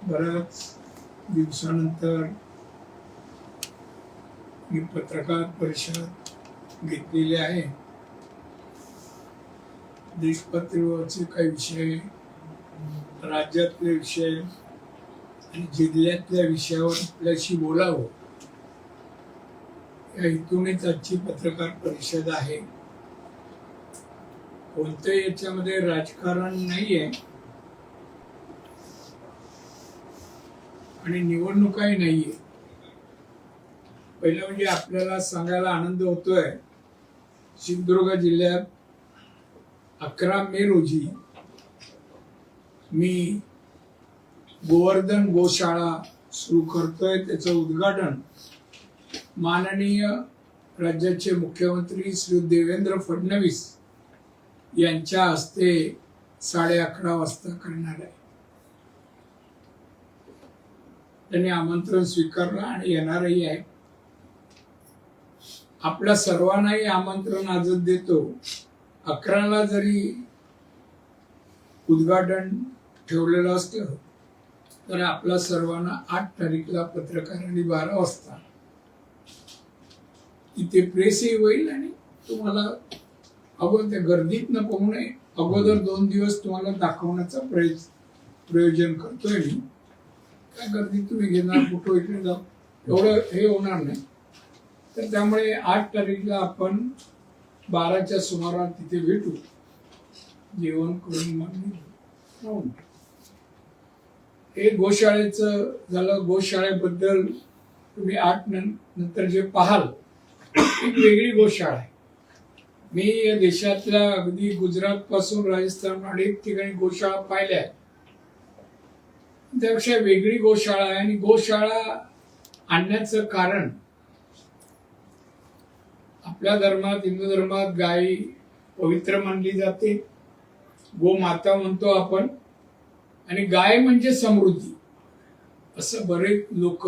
बऱ्याच दिवसानंतर मी पत्रकार परिषद घेतलेली आहे. देशपातळीवरचे काही विषय, राज्यातले विषय आणि जिल्ह्यातल्या विषयावर आपल्याशी बोलावं या हेतूनेच आजची पत्रकार परिषद आहे. कोणत्याही याच्यामध्ये राजकारण नाहीये आणि निवडणुकाही नाहीये. पहिलं म्हणजे आपल्याला सांगायला आनंद होतोय, सिंधुदुर्ग जिल्ह्यात 11 मे रोजी मी गोवर्धन गोशाळा सुरू करतोय. त्याचं उद्घाटन माननीय राज्याचे मुख्यमंत्री श्री देवेंद्र फडणवीस यांच्या हस्ते 11:30 वाजता करणार आहे. त्यांनी आमंत्रण स्वीकारलं आणि येणारही आहे. आपल्या सर्वांनाही आमंत्रण आजच देतो. 11ला जरी उद्घाटन ठेवलेलं असलं तर आपल्या सर्वांना 8 तारीखला पत्रकारांनी 12 वाजता इथे प्रेसही होईल आणि तुम्हाला अगोदर गर्दीत न पाहू नये, अगोदर 2 दिवस तुम्हाला दाखवण्याचा प्रयोजन करतोय मी. काय गर्दी तुम्ही घेणार, कुठं इकडे जाऊ, एवढं हे होणार नाही. तर त्यामुळे 8 तारीखला आपण 12च्या सुमारास तिथे भेटू. जेवण करून मग हे गोशाळेचं झालं. गोशाळेबद्दल तुम्ही 8 नंतर जे पाहाल, एक वेगळी गोशाळा आहे. मी या देशातल्या अगदी गुजरात पासून राजस्थान अनेक ठिकाणी गोशाळा पाहिल्या, त्यापेक्षा वेगळी गोशाळा आहे. आणि गोशाळा आणण्याचं कारण, आपल्या धर्मात, हिंदू धर्मात गाय पवित्र मानली जाते. गोमाता म्हणतो आपण. आणि गाय म्हणजे समृद्धी, असं बरेच लोक,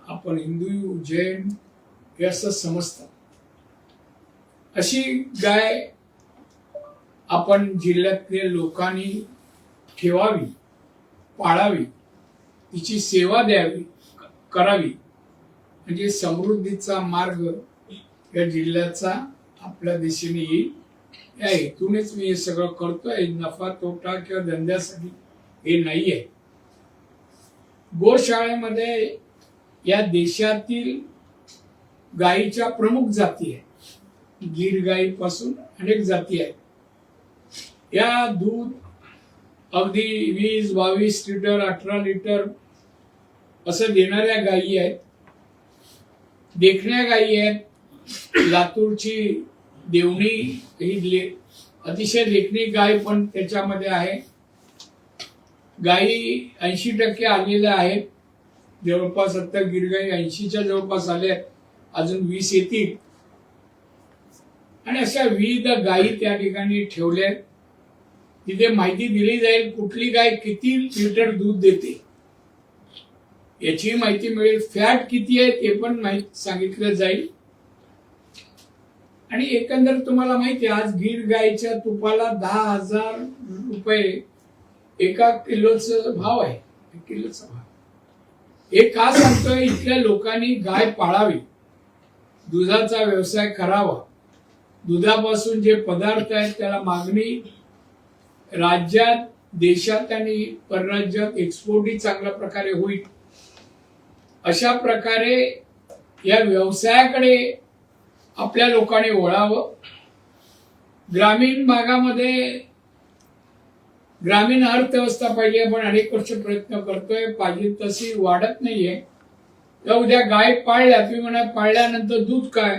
आपण हिंदू जैन हे असं समजतात. अशी गाय आपण जिल्ह्यातल्या लोकांनी ठेवावी, पाळावी, तिची सेवा द्यावी, करावी. म्हणजे समृद्धीचा मार्ग या जिल्ह्याचा आपल्या दिशेने येईल. या हेतूनेच मी हे सगळं करतोय. नफा तोटा किंवा धंद्यासाठी हे नाहीये. गोशाळेमध्ये या देशातील गायीच्या प्रमुख जाती आहेत. गीर गायीपासून अनेक जाती आहेत. या दूध अगदी 20-22 लिटर, 18 लिटर असं देणाऱ्या गायी आहेत. देखण्या गायी आहेत. लातूरची देवणी ही अतिशय देखणी गाय पण त्याच्यामध्ये आहे. गायी 80% आलेल्या आहेत. जवळपास आता गिरगाई 80च्या जवळपास आल्या आहेत. अजून 20 येतील. आणि अशा विविध गायी त्या ठिकाणी ठेवल्या. तिथे माहिती दिली जाईल कुठली गाय किती लिटर दूध देते याची माहिती मिळेल. फॅट किती आहे ते पण माहिती सांगितलं जाईल. आणि एकंदर तुम्हाला माहिती आहे, आज गीर गायीच्या तुपाला 10,000 रुपये 1 किलोचा भाव आहे. 1 किलोचा भाव. हे का सांगतोय? इथल्या लोकांनी गाय पाळावी, दुधाचा व्यवसाय करावा. दुधापासून जे पदार्थ आहेत त्याला मागणी राज्यात, देशात आणि परराज्यात एक्सपोर्टही चांगल्या प्रकारे होईल. अशा प्रकारे या व्यवसायाकडे आपल्या लोकांनी वळावं. ग्रामीण भागामध्ये ग्रामीण अर्थव्यवस्था पाहिजे. आपण अनेक वर्ष प्रयत्न करतोय, पाहिजे तशी वाढत नाहीये. तर उद्या गाय पाळल्या, तुम्ही म्हणा पाळल्यानंतर दूध काय,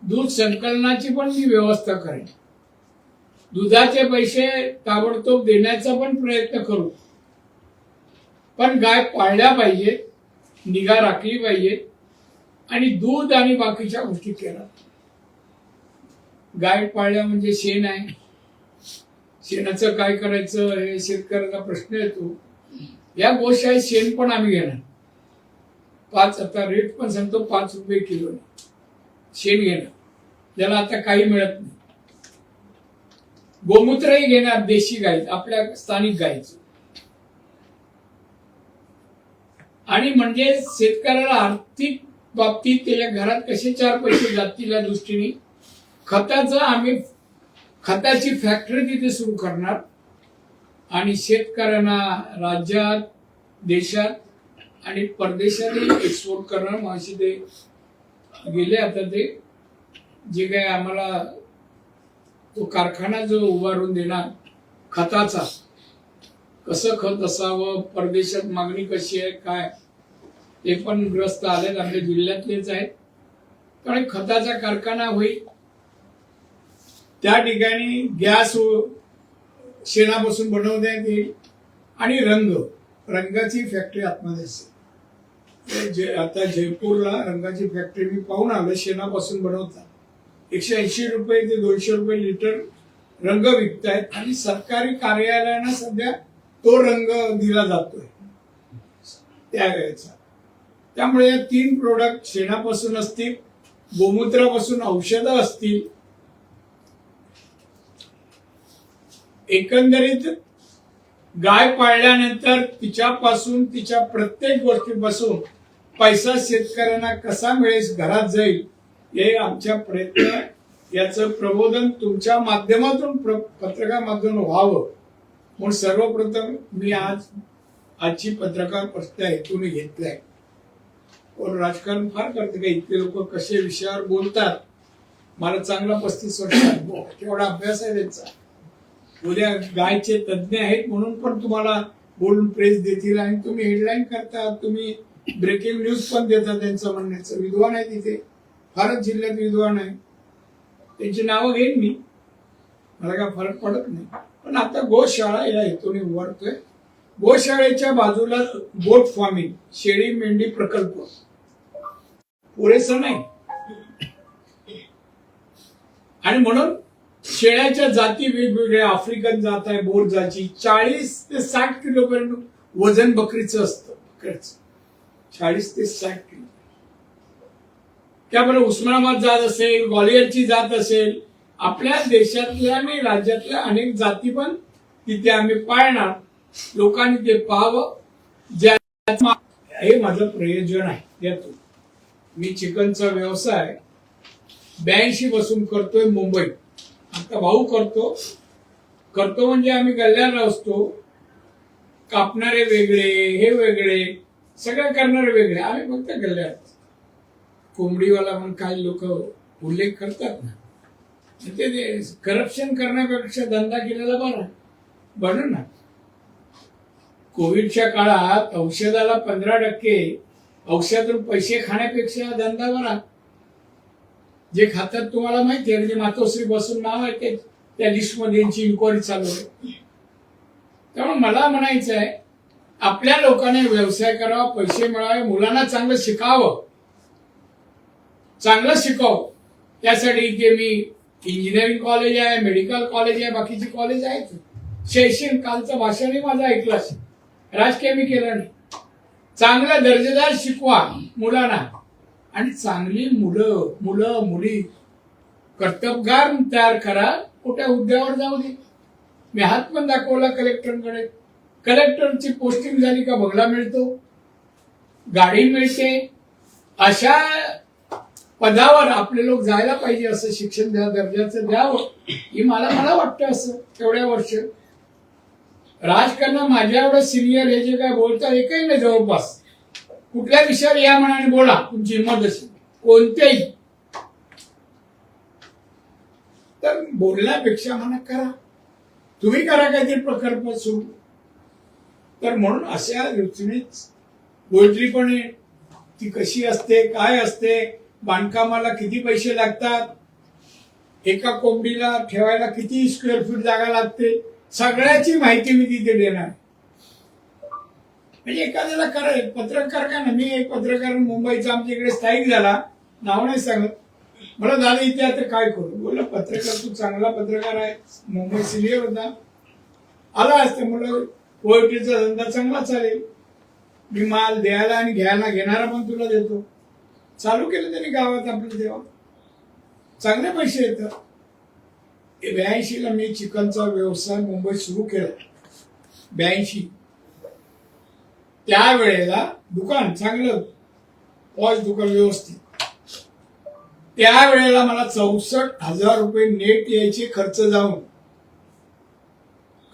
दूध संकलनाची पण मी व्यवस्था करेन. दुधाचे पैसे ताबडतोब देण्याचा पण प्रयत्न करू. पण गाय पाळल्या पाहिजेत, निगा राखली पाहिजे आणि दूध आणि बाकीच्या गोष्टी केल्या. गाय पाळल्या म्हणजे शेण आहे. शेणाचं काय करायचं हे शेतकऱ्याचा प्रश्न येतो. या गोशाळेत शेण पण आम्ही घेणार. 5, आता रेट पण सांगतो, 5 रुपये किलो शेण घेणार, ज्याला आता काही मिळत नाही. गोमूत्रही घेणार देशी गाय, आपल्या स्थानिक गायीचं. आणि म्हणजे शेतकऱ्याला आर्थिक बाबतीत त्याच्या घरात कसे 4 पैसे जातील या दृष्टीने आम्ही खताची फॅक्टरी तिथे सुरू करणार आणि शेतकऱ्यांना राज्यात, देशात आणि परदेशातही एक्सपोर्ट करणार. माशी ते गेले. आता ते जे काय आम्हाला तो कारखाना जो उभारून देणार खताचा, कसं खत असावं, परदेशात मागणी कशी आहे, काय ते पण ग्रस्त आलेत, आमच्या जिल्ह्यातलेच आहेत. कारण खताचा कारखाना होईल, त्या ठिकाणी गॅस शेणापासून बनवण्यात येईल आणि रंगाची फॅक्टरी आतमध्ये असेल. आता जयपूरला रंगाची फॅक्टरी मी पाहून आलो, शेणापासून बनवतात. 180 रुपये ते 200 रुपये लिटर रंग विकतायत आणि सरकारी कार्यालयांना सध्या तो रंग दिला जातोय त्या वेळेचा. त्यामुळे या 3 प्रोडक्ट शेणापासून असतील, गोमूत्रापासून औषधं असतील, एकंदरीत गाय पाळल्यानंतर तिच्यापासून, तिच्या प्रत्येक गोष्टीपासून पैसा शेतकऱ्यांना कसा मिळेल, घरात जाईल, हे आमच्या प्रयत्न. याचं प्रबोधन तुमच्या माध्यमातून, पत्रकार माध्यमातून व्हावं म्हणून सर्वप्रथम मी आजची पत्रकार परिषद हेतून घेतलाय. पण राजकारण फार करते का, इतके लोक कसे विषयावर बोलतात. मला चांगला 35 वर्ष तेवढा अभ्यास आहे त्यांचा. उद्या गायचे तज्ञ आहेत म्हणून पण तुम्हाला बोलून प्रेस देतील आणि तुम्ही हेडलाईन करता, तुम्ही ब्रेकिंग न्यूज पण देता. त्यांचं म्हणण्याचं विद्वान आहे तिथे, फारच जिल्ह्यात विद्वान आहे. त्यांची नावं घेईन मी, मला काय फरक पडत नाही. पण आता गोशाळा या हेतूने उभारतोय. गोशाळेच्या बाजूला गोट फार्मिंग, शेळी मेंढी प्रकल्प पुरेसा नाही आणि म्हणून शेळ्याच्या जाती वेगवेगळ्या. आफ्रिकन जात आहे, बोर जाती. 40 ते 60 किलोपर्यंत वजन बकरीचं असतं. 40 ते 60 किलो. त्यामुळे उस्मानाबाद जात असेल, ग्वालियरची जात असेल, आपल्या देशातल्या आणि राज्यातल्या अनेक जाती पण तिथे आम्ही पाळणार. लोकांनी ते पाहावं. हे माझं प्रयोजन आहे. यातून मी चिकनचा व्यवसाय 82 पासून करतोय मुंबईत. आता भाऊ करतो म्हणजे आम्ही गल्ल्याला असतो. कापणारे वेगळे, हे वेगळे, सगळं करणारे वेगळे, आम्ही फक्त गल्ल्यात. कोंबडीवाला म्हणून काही लोक उल्लेख करतात ना, ते करप्शन करण्यापेक्षा धंदा केलेला बरा. बरं ना, कोविडच्या काळात औषधाला 15% औषधातून पैसे खाण्यापेक्षा धंदा बरा. जे खातात तुम्हाला माहिती आहे, म्हणजे मातोश्री बसून नाव आहे ते, त्या लिस्टमध्ये यांची इन्क्वायरी चालू आहे. त्यामुळे मला म्हणायचं आहे, आपल्या लोकांनी व्यवसाय करावा, पैसे मिळावे, मुलांना चांगलं शिकावं. त्यासाठी इथे मी इंजिनिअरिंग कॉलेज आहे, मेडिकल कॉलेज आहे, बाकीची कॉलेज आहेत. शैक्षणिक कालचं भाषणही माझं ऐकलं असेल, राजकीय मी केलं नाही. चांगलं दर्जेदार शिकवा मुलांना आणि चांगली मुलं मुली कर्तबगार तयार करा. कुठे हुद्द्यावर जाऊ दे. मी हात पण दाखवला कलेक्टरकडे. कलेक्टरची पोस्टिंग झाली का बंगला मिळतो, गाडी मिळते. अशा पदावर आपले लोक जायला पाहिजे. असं शिक्षण दर्जाचं द्यावं ही मला वाटतं. असं एवढ्या वर्ष राजकारण माझ्या एवढं सिनियर हे जे काय बोलतात एकही नाही जवळपास. कुठल्या विषयावर या मनाने बोला, तुमची हिंमत असेल कोणत्याही. तर बोलण्यापेक्षा म्हणा करा, तुम्ही करा काहीतरी प्रकल्प सुरू. तर म्हणून अशा दृष्टीनेच पोल्ट्री पण ती कशी असते, काय असते, बांधकामाला किती पैसे लागतात, एका कोंबडीला ठेवायला किती स्क्वेअर फीट जागा लागते, सगळ्याची माहिती मी तिथे देणार. म्हणजे एखाद्याला करायला पत्रकार का ना, मी एक पत्रकार मुंबईचा आमच्या इकडे स्थायिक झाला, नाव नाही सांगत. मला झालं इथे आता काय करू. बोललं पत्रकार तू चांगला पत्रकार आहे, मुंबई सिनियर होता, आला असते. मला पोएट्रीचा धंदा चांगला चालेल, मी माल द्यायला आणि घ्यायला घेणारा पण तुला देतो. चालू केलं त्यांनी गावात आपलं तेव्हा चांगले पैसे येतात. 82ला मी चिकनचा व्यवसाय मुंबईत सुरू केला. 82 त्यावेळेला दुकान चांगलं पॉश दुकान व्यवस्थित, त्यावेळेला मला 64,000 रुपये नेट यायचे खर्च जाऊन.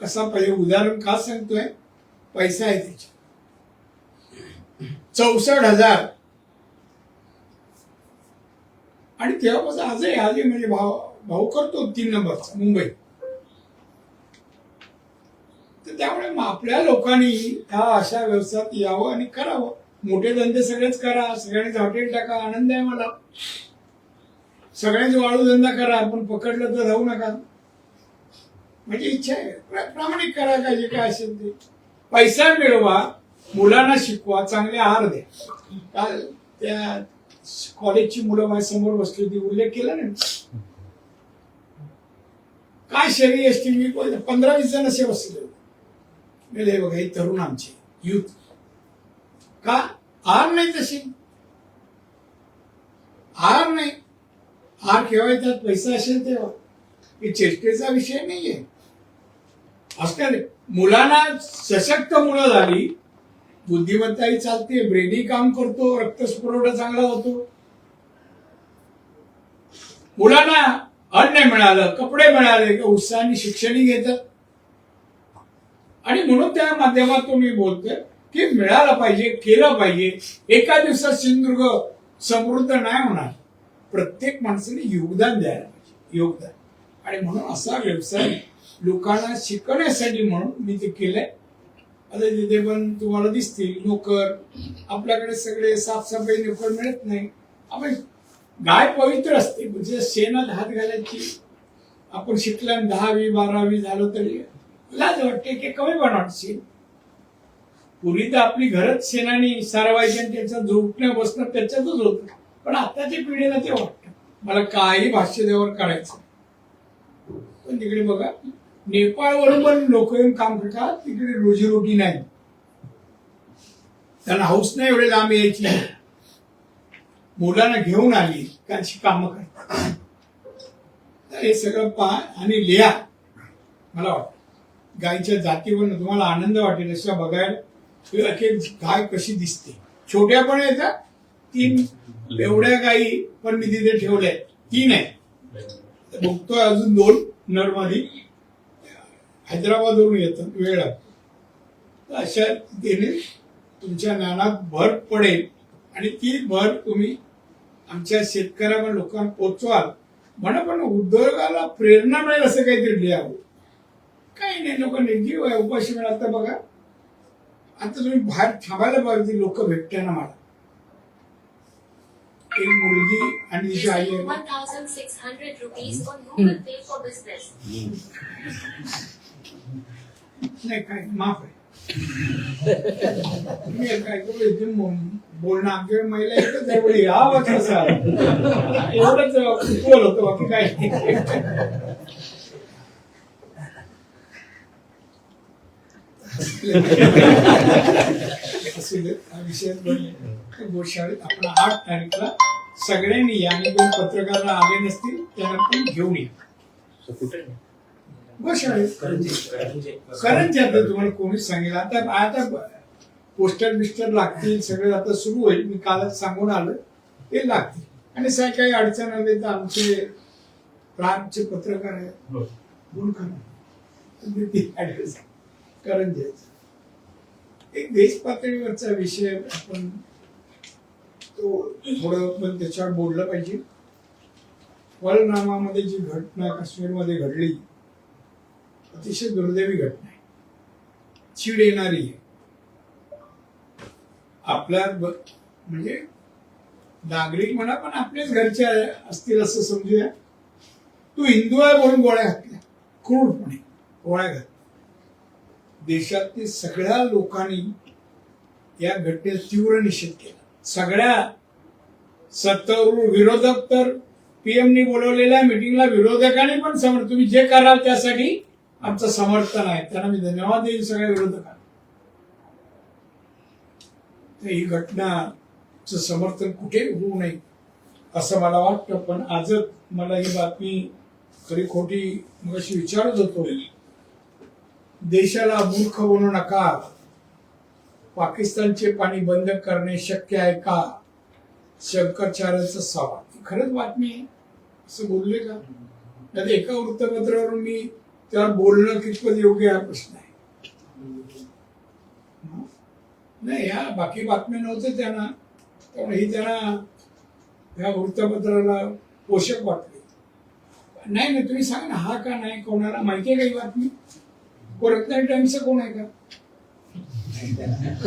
कसा पहिले उदाहरण का सांगतोय, पैसा आहे त्याचे 64,000. आणि तेव्हापासून आजही म्हणजे भाऊ करतो 3 नंबरचा मुंबईत. तर त्यामुळे आपल्या लोकांनी ह्या अशा व्यवसायात यावं आणि करावं. मोठे धंदे सगळेच करा, सगळ्यांनी हॉटेल टाका, आनंद आहे मला. सगळ्यांचे वाळू धंदा करा, पण पकडलं तर राहू नका. माझी इच्छा आहे, प्रामाणिक करा, काय जे काय असेल ते. पैसा मिळवा, मुलांना शिकवा, चांगले आहार द्या. काल त्या कॉलेजची मुलं माझ्या समोर बसली होती, उल्लेख केला ना, काय शरीर असते. मी 15-20 जण असे बसले होते. बघा हे तरुण आमचे युथ, का आहार नाही तशी, आहार नाही. आहार केव्हा येतात, पैसा असेल तेव्हा. हे चेष्टेचा विषय नाहीये. असणार मुलांना सशक्त मुलं झाली, बुद्धिमत्ताही चालते, ब्रेनही काम करतो, रक्तपुरवठा चांगला होतो. मुलांना अन्न मिळालं, कपडे मिळाले, उत्साहाने शिक्षणही घेतात. आणि म्हणून त्या माध्यमातून मी बोलतोय की मिळालं पाहिजे, केलं पाहिजे. एका दिवसात सिंधुदुर्ग समृद्ध नाही होणार, प्रत्येक माणसाने योगदान द्यायला पाहिजे, योगदान. आणि म्हणून असा व्यवसाय लोकांना शिकवण्यासाठी म्हणून मी ते केलंय. आता तिथे पण तुम्हाला दिसतील नोकर, आपल्याकडे सगळे साफसफाई नोकर मिळत नाही. आपण गाय पवित्र असते, म्हणजे शेणात हात घालायची. आपण शिकल्या 10वी 12वी झालो तरी लाज वाटते की कमी पण वाटशील. पूर्वी तर आपली घरच शेणाने सारवायची आणि त्याचं झोपणं बसणं त्याच्यातच होतं. पण आताच्या पिढीला ते वाटतं मला काही भाष्य देवर करायचं. पण तिकडे बघा, नेपाळवरून पण लोक येऊन काम करतात. तिकडे रोजीरोटी नाही, त्यांना हौस नाही एवढे लांब यायची. मुलांना घेऊन आली त्यांची कामं करतात. तर हे सगळं पहा आणि लिहा. मला वाटतं गायीच्या जातीवर तुम्हाला आनंद वाटेल अशा बघायला. गाय कशी दिसते, छोट्या पण येतात. 3 एवढ्या गायी पण मी तिथे ठेवल्या, 3 आहे. बघतोय अजून 2 नरमध्ये हैदराबादवरून येतात, वेळ लागतो. अशा रीतीने तुमच्या ज्ञानात भर पडेल आणि ती भर तुम्ही आमच्या शेतकऱ्या लोकांना पोचवाल. म्हणा पण उद्योगाला प्रेरणा मिळेल असं काहीतरी लिहावं. काही नाही, लोक निर्जीव आहे, उपाशी मिळाल. तर बघा आता तुम्ही बाहेर थांबायला पाहिजे, लोक भेटताना मला एक मुलगी आणि तिची आई आहे. 1600 rupees on Google Pay for business. नाही काय माफ आहे. मी काय करू बोलणं, आमच्या महिला एकच आहे, हा कसा एवढंच बोल होतं, बाकी काय. गोशाळेत आपण 8 तारीखला सगळ्यांनी या, आणि 2 पत्रकार आले नसतील त्यांना पण घेऊन या. गोशाळेत करंजी. आता तुम्हाला कोणीच सांगेल. आता पोस्टर बिस्टर लागतील, सगळे आता सुरू होईल. मी कालच सांगून आलो ते लागतील. आणि काही अडचण आली तर आमचे प्रांतचे पत्रकार आहेत, बोल ऍड्रेस करंजी. एक देश पातळीवरचा विषय आपण तो थोडं पण त्याच्यावर बोललं पाहिजे. वलनामामध्ये जी घटना काश्मीरमध्ये घडली, अतिशय दुर्दैवी घटना आहे, चीड येणारी आहे. आपल्या म्हणजे नागरिक म्हणा, पण आपल्याच घरचे असतील असं समजूया. तू हिंदू आहे म्हणून गोळ्या घातल्या, क्रूरपणे गोळ्या घातल्या. देशातील सगळ्या लोकांनी या घटनेचा तीव्र निषेध केला. सगळ्या सत्तारूढ, विरोधक तर पीएमनी बोलवलेल्या मिटिंगला विरोधकांनी पण तुम्ही जे कराल त्यासाठी आमचं समर्थन आहे. त्यांना मी धन्यवाद देईल सगळ्या विरोधकांना. ही घटनाचं समर्थन कुठे होऊ नये असं मला वाटतं. पण आजच मला ही बातमी खरी खोटी मगाशी विचारत होतो. देशाला मूर्ख बनवू नका. पाकिस्तानचे पाणी बंद करणे शक्य आहे का, शंकराचार्यांचा सवाल. खरंच बातमी आहे असं बोलले का? तर एका वृत्तपत्रावरून मी त्यावर बोलणं कितपत योग्य हा प्रश्न आहे. नाही, ह्या बाकी बातम्या नव्हत्या त्यांना, त्यामुळे ही त्यांना ह्या वृत्तपत्राला पोषक वाटले. नाही नाही, तुम्ही सांगा ना, हा का नाही, कोणाला माहिती आहे का ही बातमी? रत्नागिरी टाइम्सचा कोण आहे का?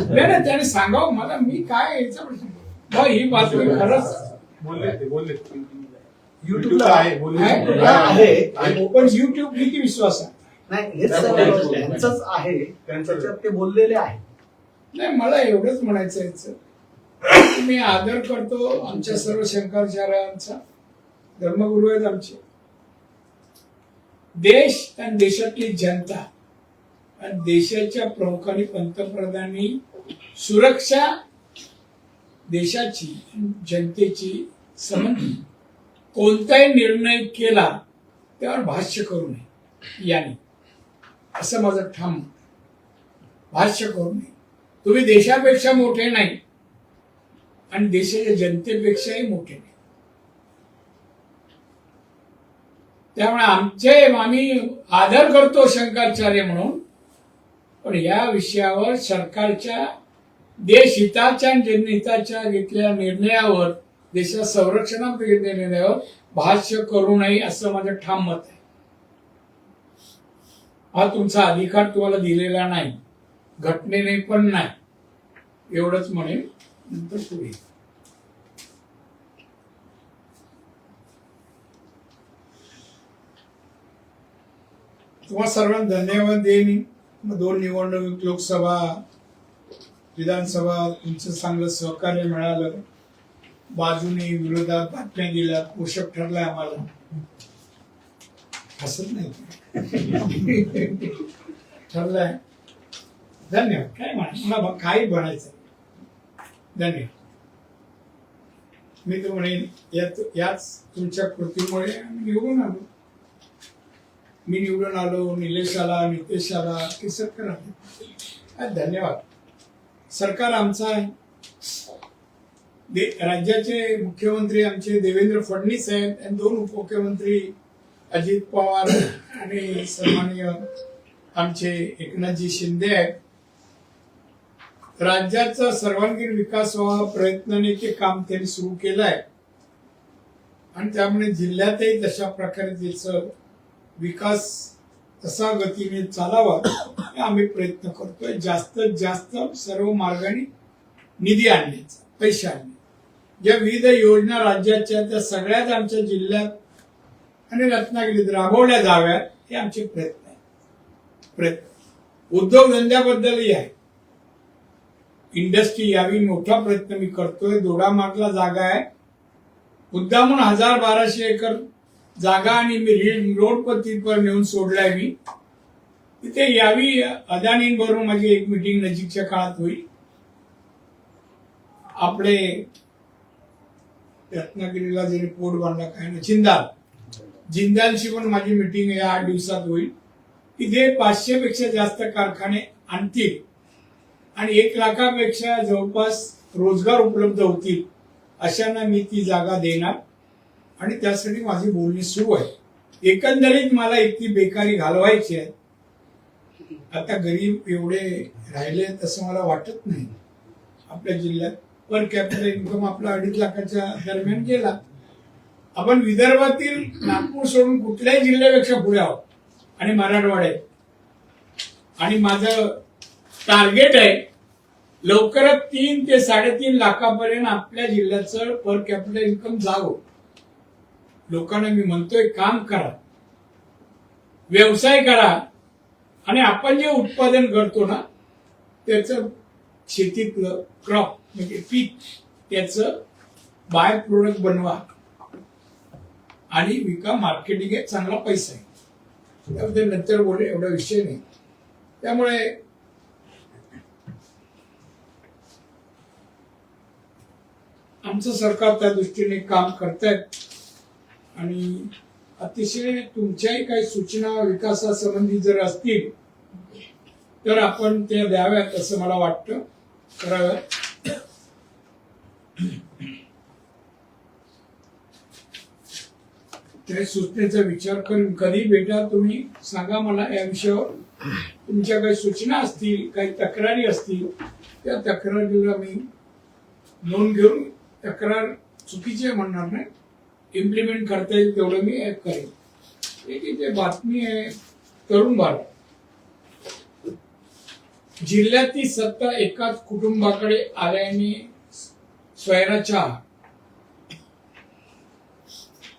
नाही ना, त्याने सांगावं मला, मी काय याचा प्रश्न. ही बातमी खरंच बोलले युट्यूबला आहे, पण युट्यूब किती विश्वास आहे? नाही हेच त्यांचंच आहे, त्याच्यात ते बोललेले आहे. नाही, मला एवढंच म्हणायचं याचं, मी आदर करतो आमच्या सर्व शंकराचार्यांचा, धर्मगुरू आहेत आमचे. देश आणि देशातली जनता आणि देशाच्या प्रमुखांनी, पंतप्रधानांनी सुरक्षा देशाची जनतेची संबंधी कोणताही निर्णय केला त्यावर भाष्य करू नये यांनी, असं माझं ठाम मत. भाष्य करू नये. तुम्ही देशापेक्षा मोठे नाही आणि देशाच्या जनतेपेक्षाही मोठे नाही. त्यामुळे आम्ही आदर करतो शंकराचार्य म्हणून, पण या विषयावर सरकारच्या देशहिताच्या आणि जनहिताच्या घेतलेल्या निर्णयावर, देशाच्या संरक्षणात घेतलेल्या निर्णयावर भाष्य करू नये असं माझं ठाम मत आहे. हा तुमचा अधिकार तुम्हाला दिलेला नाही, घटनेने पण नाही, एवढंच म्हणेन. नंतर पुढे तुम्हाला सर्वांना धन्यवाद देईन. 2 निवडणूक, लोकसभा, विधानसभा, तुमचं चांगलं सहकार्य मिळालं. बाजूने विरोधात बातम्या दिल्या, पोषक ठरलाय आम्हाला. हसत नाही ठरलाय. धन्यवाद. काय मला काही बनायचं. धन्यवाद. मी तर म्हणेन याच तुमच्या कृतीमुळे आम्ही निवडून आलो. मी निवडून आलो, निलेश आला, नितेश आला की सरकार आले. धन्यवाद. सरकार आमचं आहे. राज्याचे मुख्यमंत्री आमचे देवेंद्र फडणवीस आहेत आणि 2 उपमुख्यमंत्री अजित पवार आणि सन्माननीय आमचे एकनाथजी शिंदे आहेत. राज्याचा सर्वांगीण विकास व्हावा प्रयत्नाने ते काम त्यांनी सुरू केलंय आणि त्यामुळे जिल्ह्यातही तशा प्रकारे त्याचा विकास तसा गतीने चालावा आम्ही प्रयत्न करतोय. जास्तीत जास्त सर्व मार्गाने निधी आणण्याचा, पैसे आणणे. ज्या विविध योजना राज्याच्या त्या सगळ्याच आमच्या जिल्ह्यात आणि रत्नागिरीत राबवल्या जाव्यात हे आमचे प्रयत्न आहे. उद्योगधंद्याबद्दलही आहे. इंडस्ट्री यावी मोठा प्रयत्न मी करतोय. दोडामार्गला जागा आहे, मुद्दामून 1000-1200 एकर जागा आणि मी रोड पद्धतीवर नेऊन सोडलाय. मी तिथे यावी, अदानींबरोबर माझी एक मीटिंग नजीकच्या काळात होईल. आपले रत्नागिरीला जरी पोर्ट बांधला काय ना, जिंदालशी पण माझी मीटिंग या 8 दिवसात होईल. तिथे 500 पेक्षा जास्त कारखाने आणतील आणि 1 लाखापेक्षा जवळपास रोजगार उपलब्ध होतील अशांना मी ती जागा देणार आणि त्यासाठी माझी बोलणी सुरू आहे. एकंदरीत मला इतकी बेकारी घालवायची आहे. आता गरीब एवढे राहिले तसं मला वाटत नाही. आपल्या जिल्ह्यात पर कॅपिटल इन्कम आपला 2.5 लाखाच्या दरम्यान गेला. आपण विदर्भातील नागपूर सोडून कुठल्याही जिल्ह्यापेक्षा पुढे आहोत आणि मराठवाड्यात. आणि माझं टार्गेट आहे लवकरात 3 ते 3.5 लाखापर्यंत आपल्या जिल्ह्याचं पर कॅपिटल इन्कम जावं. लोकांना मी म्हणतोय काम करा, व्यवसाय करा आणि आपण जे उत्पादन करतो ना त्याचं शेतीतलं क्रॉप म्हणजे पीक त्याचं बाय प्रोडक्ट बनवा आणि विका. मार्केटिंग आहे, चांगला पैसा आहे. त्यामध्ये नंतर बोलले, एवढा विषय नाही. त्यामुळे आमचं सरकार त्या दृष्टीने काम करतायत आणि अतिशय तुमच्याही काही सूचना विकासासंबंधी जर असतील तर आपण त्या द्याव्यात असं मला वाटतं. कराव्या. त्या सूचनेचा विचार करून कधी भेटा तुम्ही सांगा मला या विषयावर. तुमच्या काही सूचना असतील, काही तक्रारी असतील, त्या तक्रारीला मी नोंद घेऊन तक्रार चुकीची आहे म्हणणार नाही, इम्प्लिमेंट करता येईल तेवढं मी करेन. एक इथे बातमी आहे, तरुण भारत. जिल्ह्यातील सत्ता एकाच कुटुंबाकडे आल्याने स्वैरा चहा.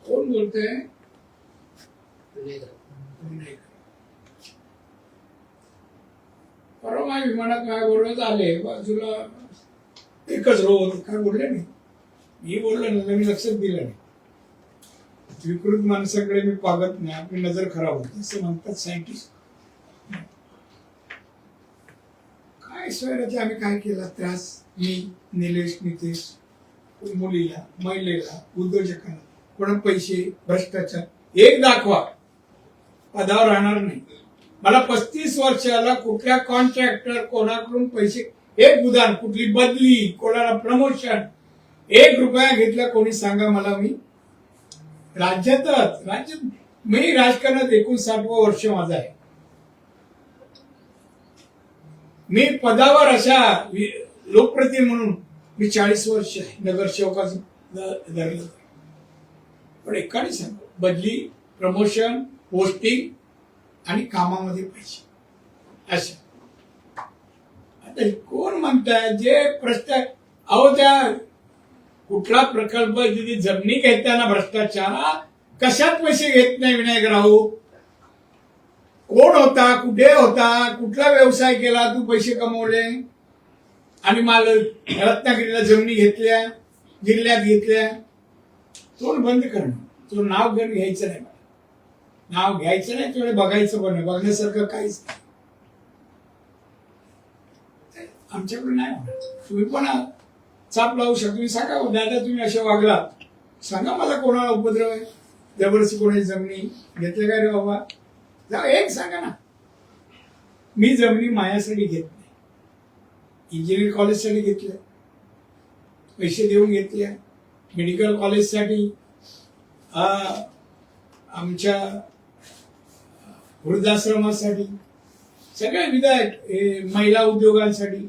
कोण बोलतंय? परवा माझ्या विमानात काय बरोबर आले, बाजूला एकच रो होत, काय बोलले नाही. मी बोललो ना, मी लक्षात दिलं नाही. विकृत माणसाकडे मी पागत नाही, आपली नजर खराब होते असं म्हणतात सायंटिस्ट. काय स्वैराचे आम्ही काय केला त्रास? मी, निलेश, नितेश, मुलीला, महिलेला, उद्योजकांना, कोणा पैसे, भ्रष्टाचार एक दाखवा, पदावर राहणार नाही. मला 35 वर्षाला कुठल्या कॉन्ट्रॅक्टर कोणाकडून पैसे, एक उदाहरण, कुठली बदली, कोणाला प्रमोशन, 1 रुपया घेतला कोणी सांगा मला. मी राज्यात मी राजकारणात 59वं वर्ष माझं आहे. मी पदावर अशा लोकप्रतिनिधी म्हणून मी 40 वर्ष आहे नगरसेवकाचं धरलं. पण एकाने सांग, बदली, प्रमोशन, पोस्टिंग आणि कामामध्ये पैसे अशा. आता कोण म्हणताय जे प्रश्न, अहो त्या कुठला प्रकल्प जिथे जमिनी घेताना भ्रष्टाचार, कशात पैसे घेत नाही विनायक राहू? कोण होता, कुठे होता, कुठला व्यवसाय केला, तू पैसे कमवले आणि मला रत्नागिरीला जमिनी घेतल्या, जिल्ह्यात घेतल्या. तोंड बंद करणं, तो नाव घ्यायचं नाही, नाव घ्यायचं नाही, तुला बघायचं पण नाही, बघण्यासारखं काहीच नाही. आमच्याकडे नाही होणार. तुम्ही पण चाप लावू शकता. तुम्ही सांगा दादा तुम्ही असे वागला, सांगा मला कोणाला उपद्रव आहे, जबरदस्ती कोणाची जमिनी घेतल्या काय रे बाबा, जा एक सांगा ना. मी जमिनी मायासाठी घेत नाही, इंजिनिअरिंग कॉलेजसाठी घेतल्या, पैसे देऊन घेतल्या, मेडिकल कॉलेजसाठी, आमच्या वृद्धाश्रमासाठी, सगळ्या विधायक, महिला उद्योगांसाठी,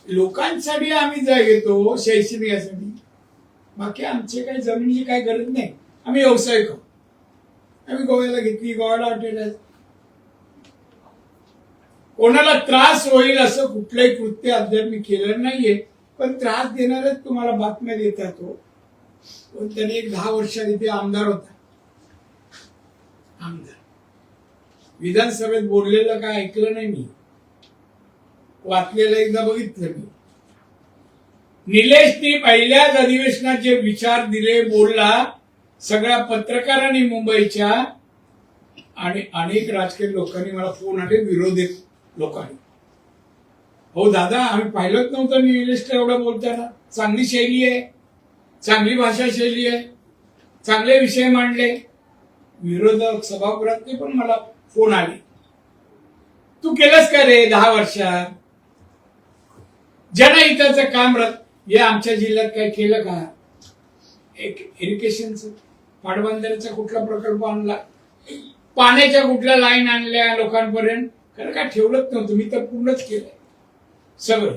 लोकांसाठी आम्ही जाय घेतो, शैक्षणिकासाठी. बाकी आमचे काही जमिनीची काही गरज नाही. आम्ही व्यवसाय करू. आम्ही गोव्याला घेतली, गोव्याला हॉटेल. कोणाला त्रास होईल असं कुठलंही कृत्य अद्याप मी केलं नाहीये, पण त्रास देणारच तुम्हाला बातम्या देतात. तो पण त्याने एक 10 वर्षात इथे आमदार होता. आमदार विधानसभेत बोललेलं काय ऐकलं नाही मी, वाचलेलं एकदा बघितलं मी. निलेशनी पहिल्याच अधिवेशनात जे विचार दिले, बोलला, सगळ्या पत्रकारांनी मुंबईच्या आणि अनेक राजकीय लोकांनी मला फोन आले, विरोधी लोकांनी. हो दादा आम्ही पाहिलंच नव्हतं निलेशला एवढं बोलताना. चांगली शैली आहे, चांगली भाषा शैली आहे, चांगले विषय मांडले. विरोधक सभागृहातले पण मला फोन आले, तू केलंस का रे 10 वर्षात जनहिताचं काम? हे आमच्या जिल्ह्यात काय केलं का? एक इरिगेशनचं, पाटबंधाऱ्याचा कुठला प्रकल्प आणला, पाण्याच्या कुठल्या लाईन आणल्या लोकांपर्यंत? कारण काय ठेवलंच नव्हतं. मी तर पूर्णच केलंय सगळं.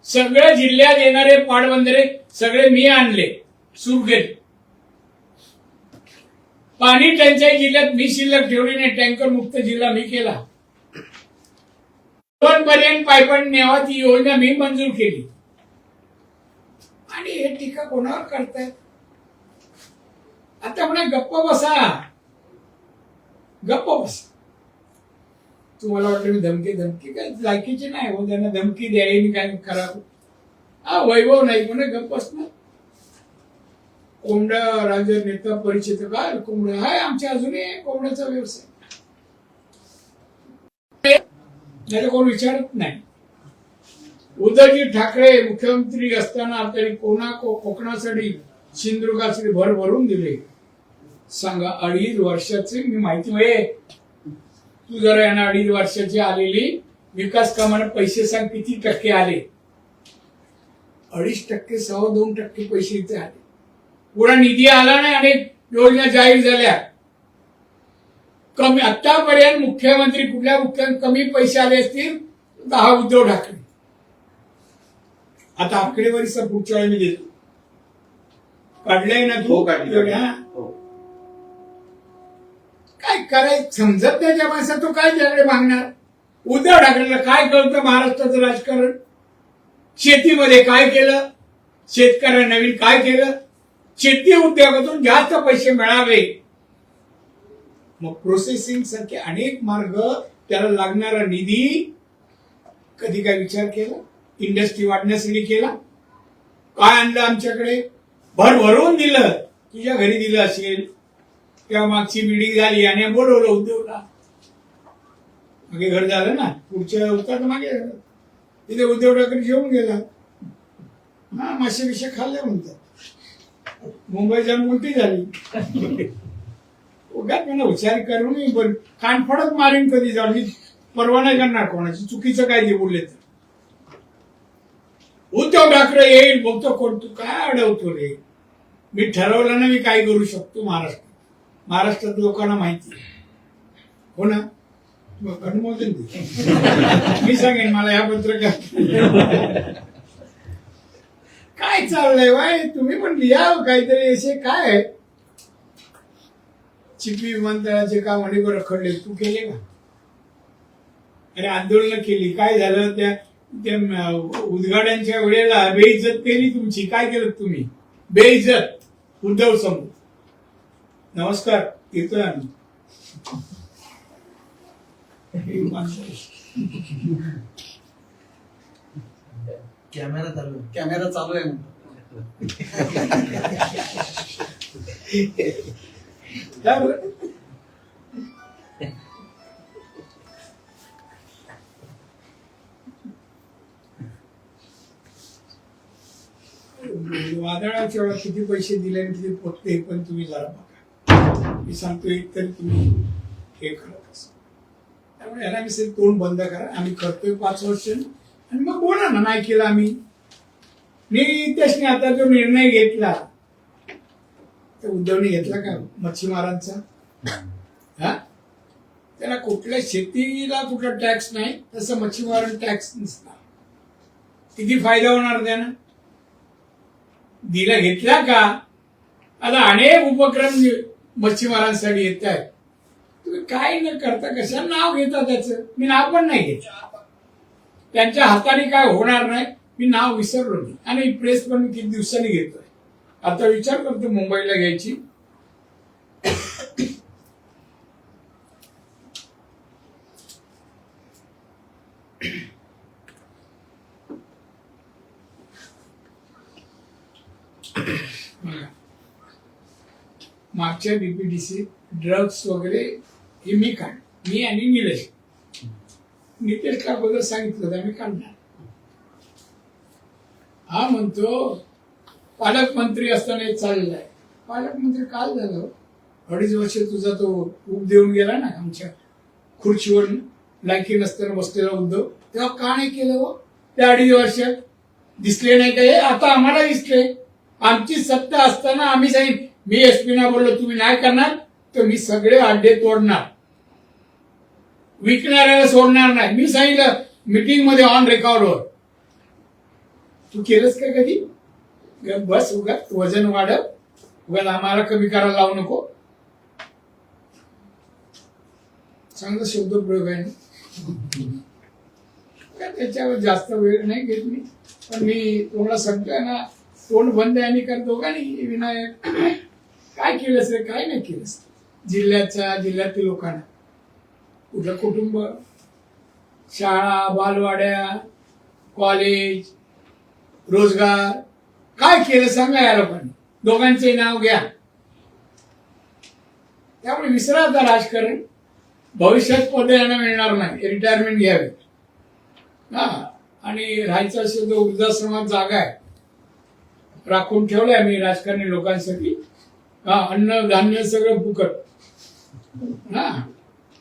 सगळ्या जिल्ह्यात येणारे पाटबंधारे सगळे मी आणले, सुरू केले. पाणी टंचाई जिल्ह्यात मी शिल्लक ठेवली नाही, टँकर मुक्त जिल्हा मी केला. पर्यंत पायपण नेवा ती योजना मी मंजूर केली. आणि हे टीका कोणावर करतायत? आता म्हणा गप्प बसा, गप्प बसा. तुम्हाला वाटलं मी धमकी काय लायकीची नाही हो, त्यांना धमकी द्यायला काय करावं. हा वैभव नाही म्हणे, गप्प बसणार. कोंबड्या राजा नेता परिचित काय कोंबड्या हाय आमच्या अजूनही कोंबड्याचा व्यवसाय नाही, कोण विचारत नाही. उद्धवजी ठाकरे मुख्यमंत्री असताना त्यांनी कोकणासाठी सिंधुदुर्गासाठी भर भरून दिले. सांगा 2.5 वर्षाचे मी माहिती आहे. तू जरा यांना 2.5 वर्षाची आलेली विकास कामाला पैसे सांग किती टक्के आले. 2.5% 2.25% पैसे इथे आले. पुरा निधी आला नाही. अनेक योजना जाहीर झाल्या. कमी आतापर्यंत मुख्यमंत्री कुठल्या कमी पैसे आले असतील 10 उद्धव ठाकरे. आता आकडेवारीचा पुढच्या वेळी मी देतो. काढलंय ना तू? हो, काढली. एवढ्या? हो. काय करायचं समजत नाही त्या माणसात. तो काय त्याकडे मागणार? उद्धव ठाकरेला काय कळतं महाराष्ट्राचं राजकारण? शेतीमध्ये काय केलं? शेतकऱ्यांना नवीन काय केलं? शेती उद्योगातून जास्त पैसे मिळावे, मग प्रोसेसिंग सारखे अनेक मार्ग, त्याला लागणारा निधी कधी काय विचार केला? इंडस्ट्री वाढण्यासाठी केला? काय आणलं आमच्याकडे? भरभरून दिलं. तुझ्या घरी दिलं असेल तेव्हा मागची बिल्डिंग झाली आणि बोलवलं उद्योगला. मागे घर झालं ना, पुढच्या उतर मागे तिथे उद्धव ठाकरे जेवून गेला. हा, मासे बिशे खाल्ले म्हणतात. मुंबई जाऊन उलटी झाली. उगाच मला विचार करून पण कानफडत मारीन कधी जाऊन. मी परवा नाही करणार कोणाची. चुकीचं काय ते बोलले तर. उद्धव ठाकरे येईल बघतो कोण. तू काय अडवतो रे? मी ठरवलं ना मी काय करू शकतो महाराष्ट्रात लोकांना माहिती हो ना. मग अनुमोदन दे. मी सांगेन मला या पत्रकार काय चाललंय बाय. तुम्ही पण लिहा काहीतरी असे. काय चिपी विमानतळाचे काम अनेक रखडले, तू केले का? अरे आंदोलन केली. काय झालं? त्या उद्घाटनच्या वेळेला बेइज्जत केली तुमची. काय केलं तुम्ही? बेइज्जत उद्धव समोर. नमस्कार येतोय आम्ही. कॅमेरा चालू आहे. वादळाच्या वेळा किती पैसे दिले आणि किती पोचते हे पण तुम्ही जरा बघा. मी सांगतो एक तरी तुम्ही हे करत असं. त्यामुळे याला मी तोंड बंद करा. आम्ही करतोय 5 वर्ष आणि मग बोला ना नाही केलं आम्ही. मी त्याने आता जो निर्णय घेतला तर उद्धवने घेतला का मच्छीमारांचा? हा, त्याला कुठल्या शेतीला कुठला टॅक्स नाही, तसं मच्छीमारांना टॅक्स नसणार. किती फायदा होणार त्यानं? दिला घेतला का? आता अनेक उपक्रम मच्छीमारांसाठी येत आहेत. तुम्ही काय न करता कशा नाव घेता त्याचं? मी नाव पण नाही घेत. त्यांच्या हाताने काय होणार नाही. मी नाव विसरलो नाही. आणि प्रेस पण मी किती दिवसांनी घेतोय. आता विचार करतो मुंबईला घ्यायची. मागच्या बीपीडीसी ड्रग्स वगैरे हे मी आणि नितेशला अगोदर सांगितलं होतं आम्ही काढणार. हा म्हणतो पालकमंत्री असताना हे चाललेलं आहे. पालकमंत्री काल झालं. 2.5 वर्ष तुझा तो ऊब देऊन गेला ना आमच्या खुर्चीवर लायकी नसताना बसलेला उद्धव. तेव्हा का नाही केलं हो? त्या 2.5 वर्षात दिसले नाही का? हे आता आम्हाला दिसले. आमची सत्ता असताना आम्ही सांगितलं, मी एसपी ना बोललो तुम्ही नाही करणार तर मी सगळे अड्डे तोडणार, विकणाऱ्याला सोडणार नाही. मी सांगितलं मीटिंग मध्ये ऑन रेकॉर्डवर. तू केलंस का कधी? बस उगा वजन वाढव, उगा आम्हाला कमी करायला लावू नको. चांगला शब्द प्रयोग आहे. त्याच्यावर जास्त वेळ नाही घेत मी. पण मी तुम्हाला सांगतोय ना, तोंड बंद आणि कर दोघांनी. विनायक काय केलंस रे? काय नाही केलंस? जिल्ह्यातील लोकांना कुठलं कुटुंब, शाळा, बालवाड्या, कॉलेज, रोजगार काय केलं सांगा या लोकांनी. दोघांचे नाव घ्या. त्यामुळे विसरा आता राजकारण. भविष्यात पद यांना मिळणार नाही. रिटायरमेंट घ्यावी. हा, आणि राहायचं असेल तर वृद्धाश्रमात जागा आहे राखून ठेवलंय आम्ही राजकारणी लोकांसाठी. हा, अन्न धान्य सगळं फुकट. हा,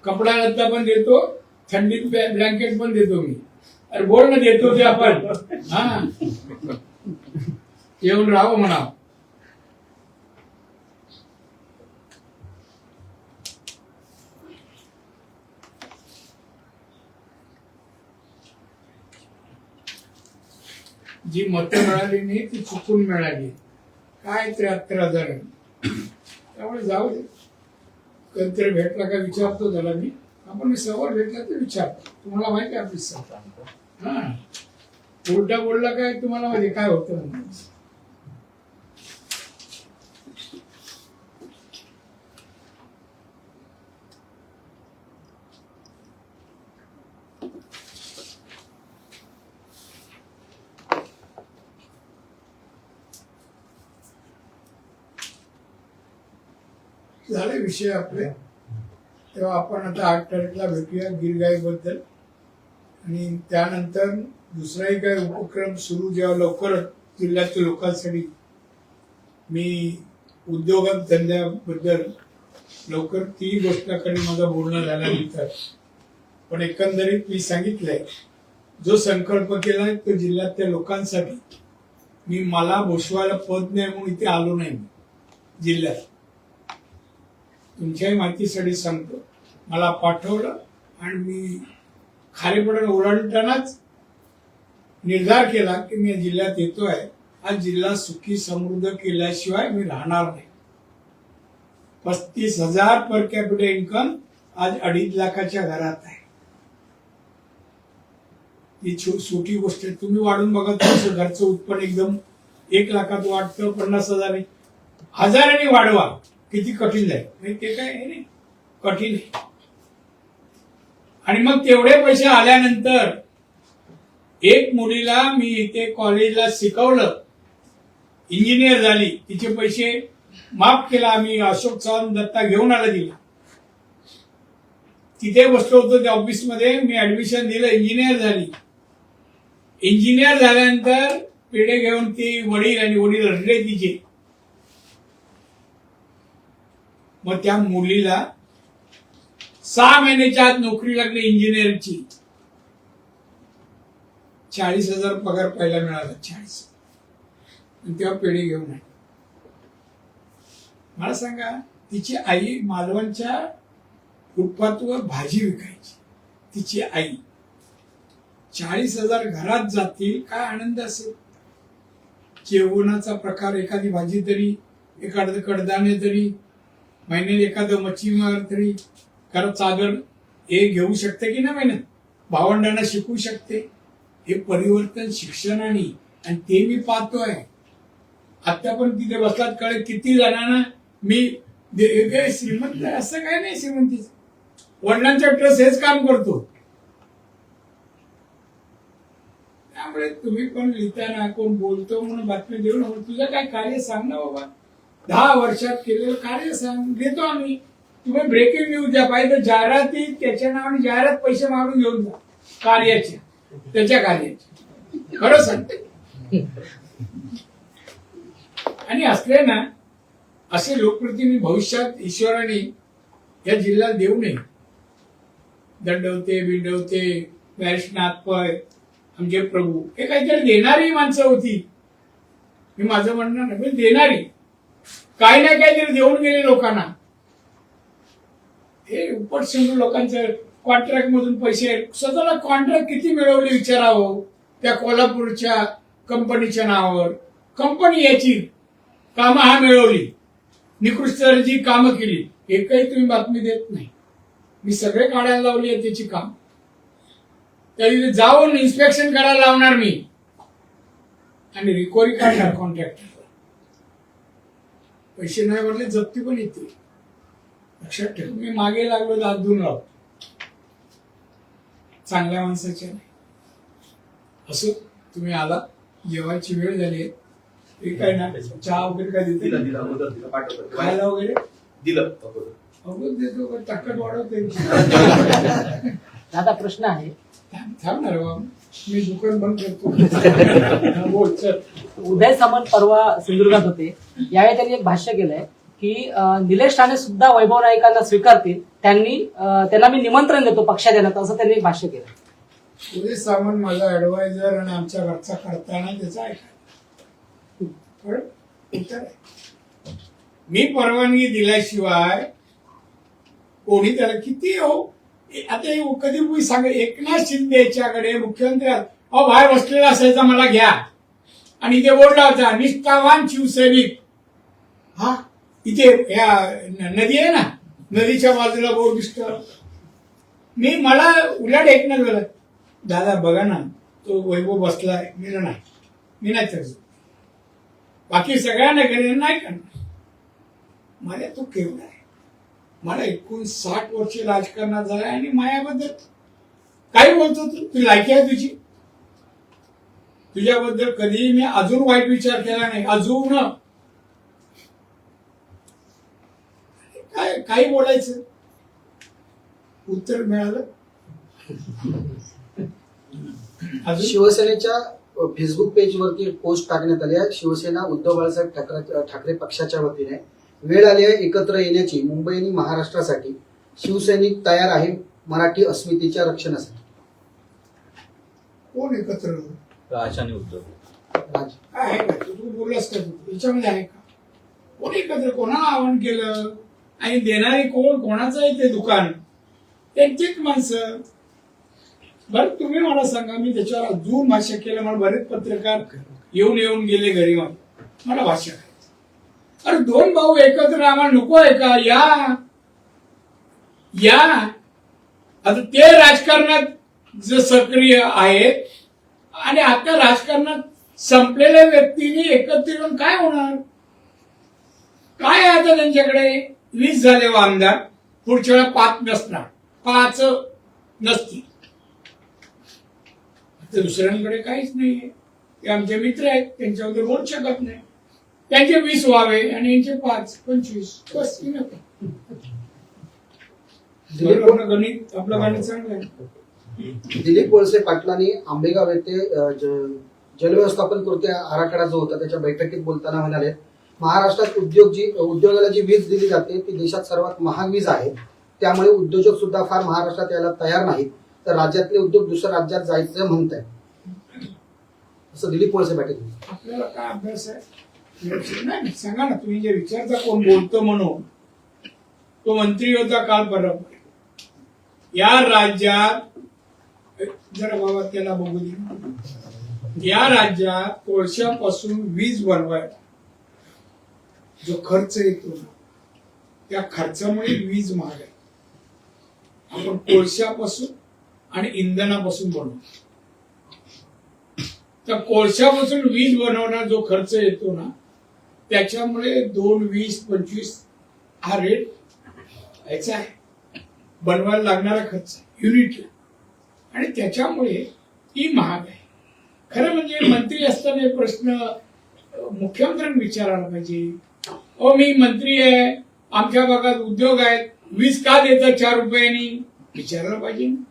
कपडा लत्ता पण देतो, थंडीत ब्लँकेट पण देतो मी. अरे बोल ना, देतो ते आपण. हा, येऊन राहावं म्हणा. जी मतं मिळाली नाही ती चुकून मिळाली. काय 73,000 त्यामुळे जाऊ दे. कधीतरी भेटला का विचारतो त्याला मी. आपण समोर भेटला तर विचारतो. तुम्हाला माहिती आहे आपली सत्ता. हा उलटा बोलला काय तुम्हाला माहिती काय होतं म्हणून. झाले विषय आपले. तेव्हा आपण आता 8 तारखेला भेटूया गिरगाईबद्दल. आणि त्यानंतर दुसराही काही उपक्रम सुरू जेव्हा लवकर जिल्ह्यातील लोकांसाठी मी उद्योगात धंद्याबद्दल लवकर ती गोष्टाकडे माझं बोलणं झाल्यानंतर. पण एकंदरीत मी सांगितलंय जो संकल्प केलाय तो जिल्ह्यातल्या लोकांसाठी. मी मला भोसवायला पद नाही म्हणून इथे आलो नाही जिल्ह्यात. तुमच्याही माहितीसाठी सांगतो. मला पाठवलं आणि मी खारेपडण ओलांडतानाच निर्धार केला की मी जिल्ह्यात येतोय. आज जिल्हा सुखी समृद्ध केल्याशिवाय मी राहणार नाही. 35,000 पर कॅपिटल इन्कम आज 2.5 लाखाच्या घरात आहे. ही छोटी गोष्ट आहे. तुम्ही वाढून बघा तुमचं घरचं उत्पन्न एकदम 1 लाखात वाढतं 50,000 हजारांनी वाढवा. किती कठीण जाईल ते काय नाही कठीण आहे. आणि मग तेवढे पैसे आल्यानंतर एक मुलीला मी इथे कॉलेजला शिकवलं. इंजिनियर झाली. तिचे पैसे माफ केला. आम्ही अशोक चव्हाण दत्ता घेऊन आला तिला. तिथे बसलो होतो त्या ऑफिसमध्ये. मी ऍडमिशन दिलं. इंजिनियर झाली. इंजिनियर झाल्यानंतर पेढे घेऊन ती वडील आणि वडील रडले तिचे. मग त्या मुलीला 6 महिन्याच्या आत नोकरी लागली इंजिनिअरची. 40,000 पगार पहिला मिळाला. 40. आणि तेव्हा पेढे घेऊन आहे. मला सांगा तिची आई मालवणच्या फुटपाथवर भाजी विकायची. तिची आई 40,000 घरात जातील काय आनंद असेल. जेवणाचा प्रकार एखादी भाजी तरी एखादं कडधान्य तरी महिन्यात एखादं मच्छीमार तरी कारण चादर हे घेऊ शकते की नाही महिन्यात. भावंडांना शिकवू शकते. हे परिवर्तन शिक्षणाने आणि ते मी पाहतोय. आता पण तिथे बसलात कळे किती जणांना मी श्रीमंत असं काय नाही. श्रीमंतीच वडिलांच्या ट्रस्ट हेच काम करतो. त्यामुळे तुम्ही पण लिहिताना कोण बोलतो म्हणून बातमी देऊ नको. तुझं काय कार्य सांग ना बाबा. 10 वर्षात केलेलं कार्य सांग. देतो आम्ही. तुम्ही ब्रेकिंग न्यूज द्या पाहिजे. जाहिराती त्याच्या नावाने जाहिरात पैसे मारून घेऊन जा कार्याच्या त्याच्या कार्याचे. खरं सांगते. आणि असले ना असे लोकप्रतिनिधी भविष्यात ईश्वराने या जिल्ह्यात देऊ नये. दंडवते बिंडवते वैष्णनाथ पय आमचे प्रभू हे काहीतरी देणारी माणसं होती. मी माझं म्हणणं नाही देणारी काही ना काहीतरी देऊन गेले लोकांना. हे उपट सिंधू लोकांचं कॉन्ट्रॅक्ट मधून पैसे स्वतःला कॉन्ट्रॅक्ट किती मिळवले विचारावं. त्या कोल्हापूरच्या कंपनीच्या नावावर कंपनी याची कामं हा मिळवली. निकृष्ट जी कामं केली एकही तुम्ही बातमी देत नाही. मी सगळे काढायला लावली आहे त्याची काम. त्या जाऊन इन्स्पेक्शन करायला लावणार मी आणि रिकव्हरी काढणार कॉन्ट्रॅक्टर. पैसे नाही भरले जप्ती पण येते. लक्षात ठेव. मी मागे लागलो दादून राहतो. चांगल्या माणसाच्या नाही. असो तुम्ही आला. जेवायची वेळ झाली आहे. ठीक आहे ना. चहा वगैरे काय देते खायला वगैरे दिलं देतो. ताकद वाढवते. दादा प्रश्न आहे. थांब ना रे बाबा. मी दुकान बंद करतो. बोल चल. उदय सामंत परवा सिंधुदुर्गात होते. यावेळी त्यांनी एक भाष्य केलंय की निलेश राणे सुद्धा वैभव नाईकांना स्वीकारतील. त्यांना मी निमंत्रण देतो पक्षात येण्यात असं त्यांनी एक भाष्य केलं. उदय सामंत माझा ऍडवायझर आणि आमच्या घरचा करताना त्याचा ऐका. पण उत्तर आहे. मी परवानगी दिल्याशिवाय कोणी त्याला किती हो आता हे कधी मी सांग एकनाथ शिंदे याच्याकडे मुख्यमंत्री अहो बाहेर बसलेला असायचा मला घ्या आणि इथे बोर्ड होता निष्ठावान शिवसैनिक. हा इथे नदी आहे ना नदीच्या बाजूला बोर्ड दिसतो. मला उलट एकनाथ बोलत दादा बघा ना तो वैभव बसलाय. मी नाही तर बाकी सगळ्यांना गेले नाही करणार. मला तो केवढा आहे. मला 59 वर्ष राजकारणात झालं आणि मायाबद्दल काय बोलतो तू लायकी आहे तुझी. तुझ्याबद्दल कधीही मी अजून वाईट विचार केला नाही. अजून काय काही बोलायचं उत्तर मिळालं. अजून शिवसेनेच्या फेसबुक पेजवरती एक पोस्ट टाकण्यात आली आहे. शिवसेना उद्धव बाळासाहेब ठाकरे पक्षाच्या वतीने वेळ आली आहे एकत्र येण्याची. मुंबई आणि महाराष्ट्रासाठी शिवसैनिक तयार आहे मराठी अस्मितेच्या रक्षणासाठी. कोण एकत्र राज आणि उद्धव राज. काय आहे का तू बोललास का तू याच्यामध्ये आहे का कोण एकत्र कोणाला आव्हान केलं आणि देणारी कोणाचं आहे ते दुकान त्यांचीच माणसं. बरं तुम्ही मला सांगा मी त्याच्यावर अजून भाष्य केलं. मला बरेच पत्रकार येऊन गेले घरी. मला भाष्य करायचं. अरे 2 भाऊ एकत्र आम्हाला नको आहे का. या आता ते राजकारणात जे सक्रिय आहेत आणि आता राजकारणात संपलेल्या व्यक्तींनी एकत्र येऊन काय होणार. काय आहे आता त्यांच्याकडे 20 झाले आमदार. पुढच्या वेळा 5 नसणार. 5 नसतील. दुसऱ्यांकडे काहीच नाहीये. ते आमचे मित्र आहेत त्यांच्याबद्दल बोलू शकत नाही. त्यांचे 20 व्हावे आणि यांचे 5 25 बस. गणित आपलं गणित चांगलं आहे. दिलीप वळसे पाटलांनी आंबेगाव येथे जलव्यवस्थापन कृती आराखडा जो होता त्याच्या बैठकीत बोलताना म्हणाले महाराष्ट्रात उद्योगाला जी वीज दिली जाते ती देशात सर्वात महाग वीज आहे. त्यामुळे उद्योजक सुद्धा फार महाराष्ट्रात यायला तयार नाहीत. तर राज्यातले उद्योग दुसऱ्या राज्यात जायचं म्हणत आहे असं दिलीप वळसे पाटील. आपल्याला काय अभ्यास आहे नाही सांगा ना तुम्ही जे विचारता कोण बोलतो म्हणून. तो मंत्री होता काल बरोबर. या राज्यात जरा बाबा त्याला बघू दे. या राज्यात कोळशापासून वीज बनवायला जो खर्च येतो ना त्या खर्चामुळे वीज महाग आहे. आपण कोळशापासून आणि इंधनापासून बनवतो. तर कोळशापासून वीज बनवण्याचा जो खर्च येतो ना त्याच्यामुळे 2, 20, 25 हा रेट याचा आहे बनवायला लागणारा खर्च युनिटला. आणि त्याच्यामुळे ती महाग आहे. खरं म्हणजे मंत्री असताना हे प्रश्न मुख्यमंत्र्यांनी विचारायला पाहिजे. मी मंत्री आहे आमच्या भागात उद्योग आहेत वीज का देतात 4 रुपयांनी विचारायला पाहिजे ना.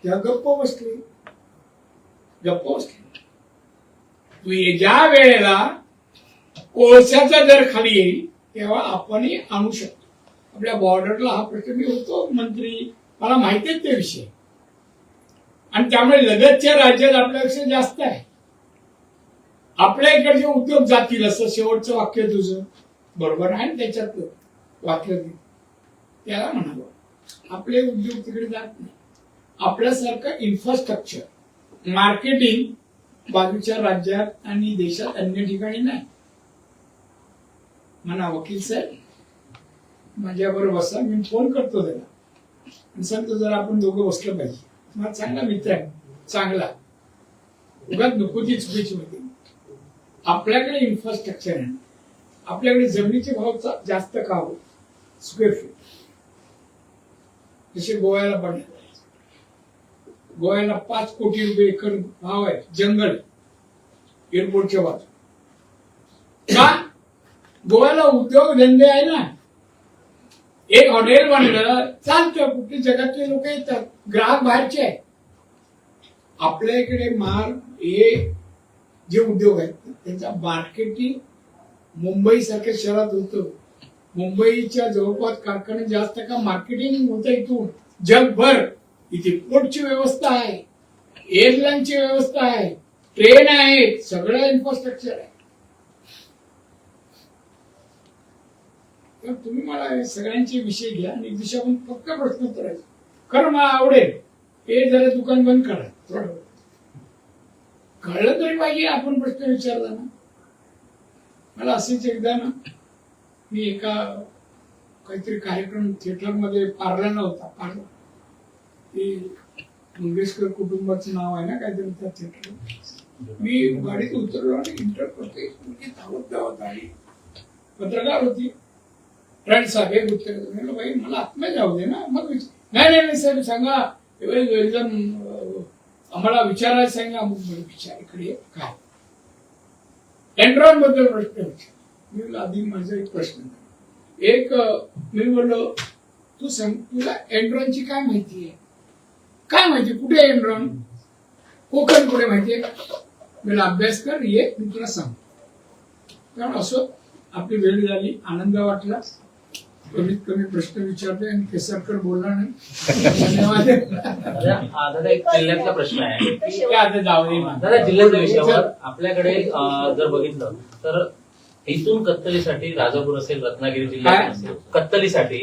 त्या गप्प बसले. ज्या वेळेला कोळशाचा दर खाली येईल तेव्हा आपणही आणू शकतो. आपल्या बॉर्डरला हा प्रश्न मी होतो मंत्री मला माहिती आहे ते विषय. आणि त्यामुळे लगतच्या राज्यात आपल्यापेक्षा जास्त आहे. आपल्या इकडचे उद्योग जातील असं शेवटचं वाक्य तुझं बरोबर आहे. त्याच्यात वाक्य त्याला म्हणावं आपले उद्योग तिकडे जात नाही. आपल्यासारखं इन्फ्रास्ट्रक्चर मार्केटिंग बाजूच्या राज्यात आणि देशात अन्य ठिकाणी नाही. म्हणा वकील साहेब माझ्याबरोबर बसा. मी फोन करतो त्याला आणि सांगतो जरा आपण दोघं बसलं पाहिजे. माझा चांगला मित्र आहे चांगला उगाच नको ती चुकीची होती. आपल्याकडे इन्फ्रास्ट्रक्चर आहे. आपल्याकडे जमिनीचे भाव जास्त का हो स्क्वेअर फीट जसे गोव्याला पडले. गोव्याला 5 कोटी रुपये एकर भाव आहे. जंगल एअरपोर्टच्या बाजू का गोव्याला उद्योग धंदे आहे ना. एक हॉटेल बनलं चालतं कुठे जगातले लोक येतात ग्राहक बाहेरचे आहेत. आपल्या इकडे माल हे जे उद्योग आहेत त्यांचा मार्केटिंग मुंबई सारख्या शहरात होतं. मुंबईच्या जवळपास कारखाने जास्त का मार्केटिंग होतं इथून जगभर. इथे पोर्टची व्यवस्था आहे एअरलाईनची व्यवस्था आहे ट्रेन आहे सगळं इन्फ्रास्ट्रक्चर आहे. तर तुम्ही मला हे सगळ्यांचे विषय घ्या आणि एक दिवशी आपण फक्त प्रश्न करायचा. खरं मला आवडेल हे जरा दुकान बंद करा थोडं वेळ. कळलं तरी पाहिजे आपण प्रश्न विचारला ना. मला असेच एकदा ना मी एका काहीतरी कार्यक्रम थिएटरमध्ये पार्लरला होता. पार्लर ते मंगेशकर कुटुंबाचं नाव आहे ना काहीतरी त्या थिएटर. मी गाडीत उतरलो आणि इंटर करते धावत आली. पत्रकार होती. फ्रेंड साहेब एक उत्तर म्हणलं बाई मला आत्मा जाऊ दे ना. मग नाही साहेब सांगा एकदम आम्हाला विचारायला सांगा. मग विचार इकडे काय एन्ड्रॉन बद्दल प्रश्न विचार. मी बोललो आधी माझा एक प्रश्न एक मी बोललो तू सांग तुला एन्ड्रॉनची काय माहिती आहे. काय माहिती कुठे आहे एन्ड्रॉन कोकण कुठे माहितीये का. मला अभ्यास कर ये मी तुला सांगतो. कारण असं आपली वेळ झाली. आनंद वाटला. कमीत कमी प्रश्न विचारले आणि केसरकर बोलला नाही. धन्यवाद. दादा एक जिल्ह्यातला प्रश्न आहे. ते आता जाऊ दे मला. दादा जिल्ह्याच्या विषयावर आपल्याकडे जर बघितलं तर इथून कत्तलीसाठी राजापूर असेल रत्नागिरी जिल्ह्यात असेल कत्तलीसाठी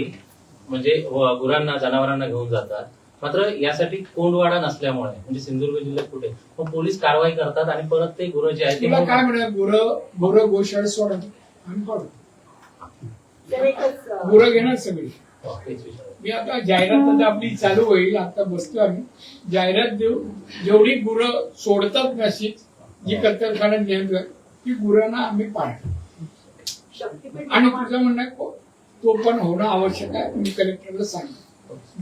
म्हणजे गुरांना जनावरांना घेऊन जातात. मात्र यासाठी कोंडवाडा नसल्यामुळे म्हणजे सिंधुदुर्ग जिल्ह्यात कुठे मग पोलीस कारवाई करतात आणि परत ते गुरं जे आहेत तुला ते काय म्हणा गुरं गोशाळेत सोडा आम्ही पाडू. गुरं घेणार सगळी. मी आता जाहिरात आता आपली चालू होईल. आता बसतो आम्ही जाहिरात देऊ. जेवढी गुरं सोडतात नाशिक जी कत्तलखान्यात नेमकं ती गुरांना आम्ही पाळतो. आणि तुझं म्हणणं आहे, तो पण होणं आवश्यक आहे. मी कलेक्टरला सांगितलं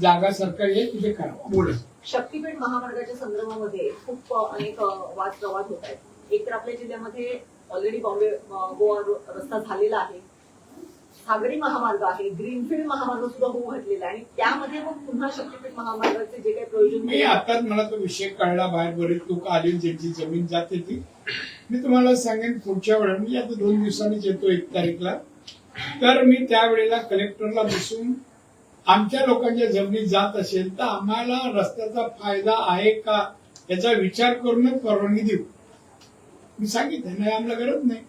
जागा सरकारी आहे तिथे करा. बोला. शक्तीपीठ महामार्गाच्या संदर्भामध्ये खूप अनेक वाद प्रवाद होत आहेत. एक तर आपल्या जिल्ह्यामध्ये ऑलरेडी बॉम्बे गोवा रस्ता झालेला आहे. सागरी महामार्ग आहे. ग्रीनफील्ड महामार्ग सुद्धा होऊ घातलेला आहे आणि त्यामध्ये मग पुन्हा शक्तीपीठ महामार्गाचे जे काही प्रयोजन मी आताच मला तो विषय कळला. बाहेर बरेच लोक आले ज्यांची जमीन जाते ती. मी तुम्हाला सांगेन पुढच्या वेळेला मी आता 2 दिवसांनीच येतो 1 तारीखला. तर मी त्यावेळेला कलेक्टरला बसून आमच्या लोकांच्या जमिनी जात असेल तर आम्हाला रस्त्याचा फायदा आहे का याचा विचार करूनच परवानगी देऊ. मी सांगितलं नाही आम्हाला गरज नाही.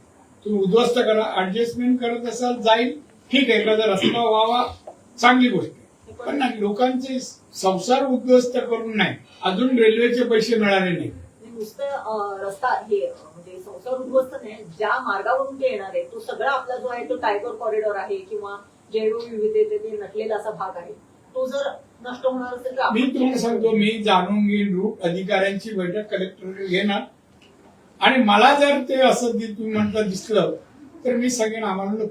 तुम्ही उद्ध्वस्त करा. ऍडजस्टमेंट करत असाल जाईल ठीक आहे. एखादा रस्ता व्हावा चांगली गोष्ट आहे. पण नाही लोकांचे संसार उद्ध्वस्त करून नाही. अजून रेल्वेचे पैसे मिळाले नाही. नुसतं रस्ता हे म्हणजे संसार उद्ध्वस्त नाही. ज्या मार्गावरून ते येणार आहे तो सगळा आपला जो आहे तो टायगर कॉरिडॉर आहे किंवा जैवविविधतेने नटलेला असा भाग आहे. तो जर नष्ट होणार असेल तर मी तुम्हाला सांगतो मी जाणून घेईन रूट अधिकाऱ्यांची बैठक कलेक्टर घेणार आणि मला जर ते असं तुम्ही म्हटलं दिसलं तर मी सांगेन आम्हाला